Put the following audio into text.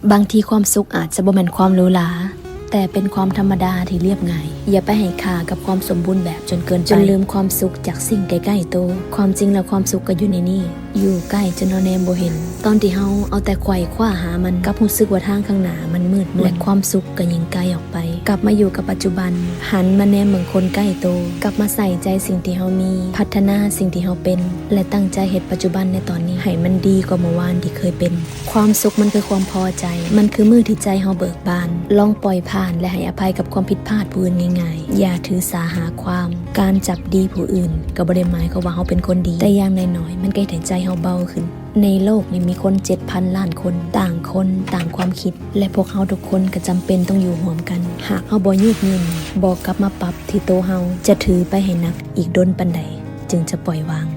บางทีความสุขอาจจะบ่แม่นความหรูหราแต่เป็นความธรรมดาที่เรียบง่ายอย่าไปให้ค่ากับความสมบูรณ์แบบจนเกินไปจนลืมความสุขจากสิ่งใกล้ๆตัวความจริงแล้วความสุขก็อยู่ในนี่อยู่ใกล้จนเราแนมบ่เห็นตอนที่เฮาเอาแต่ไขว่คว้าหามันกับรู้สึกว่าทางข้างหน้ามันมืดมนและความสุขก็ยิ่งไกลออกไปกลับมาอยู่กับปัจจุบันหันมาแนมเมืองคนใกล้ตัวกลับมาใส่ใจสิ่งที่เฮามีพัฒนาสิ่งที่เฮาเป็นและตั้งใจเฮ็ดปัจจุบันในตอนนี้ให้มันดีกว่าเมื่อวานที่เคยเป็นความสุขมันคือความพอใจมันคือมือที่ใจเฮาเบิกบานลองปล่อยผ่านและให้อภัยกับความผิดพลาดผู้อื่นง่ายๆอย่าถือสาหาความการจับดีผู้อื่นก็บ่ได้หมายความว่าเฮาเป็นคนดีแต่อย่างน้อยๆมันก็ให้ใจเฮาเบาขึ้นในโลกนี้มีคน 7,000 ล้านคนต่างความคิดและพวกเฮาทุกคนก็จำเป็นต้องอยู่ร่วมกันหากเฮาบ่ยืดหยุ่นบ่กลับมาปรับที่โตเฮาจะถือไปให้หนักอีกดนปานใดจึงจะปล่อยวาง